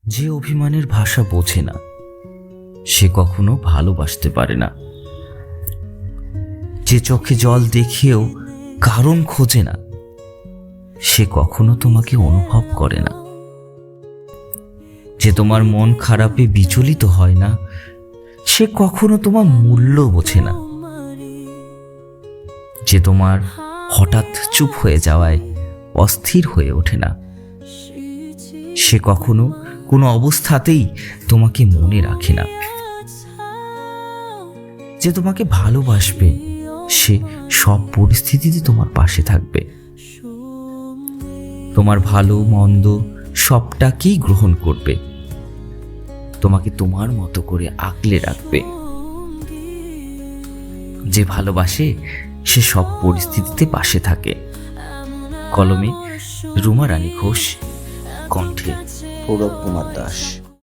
যে অভিমানের ভাষা বোঝে না সে কখনো ভালোবাসতে পারে না। যে চোখে জল দেখিয়েও কারণ খোঁজে না সে কখনো তোমাকে অনুভব করে না। যে তোমার মন খারাপে বিচলিত হয় না সে কখনো তোমার মূল্য বোঝে না। যে তোমার হঠাৎ চুপ হয়ে যাওয়ায় অস্থির হয়ে ওঠে না সে কখনো কোনো অবস্থাতেই তোমাকে মনে রাখে না। যে তোমাকে ভালোবাসবে সে সব পরিস্থিতিতে তোমার পাশে থাকবে, তোমার ভালো মন্দ সবটাকেই গ্রহণ করবে, তোমাকে তোমার মতো করে আগলে রাখবে। যে ভালোবাসে সে সব পরিস্থিতিতে পাশে থাকে। কলমে রুমা রানী ঘোষ, কণ্ঠে সৌরভ কুমার দাস।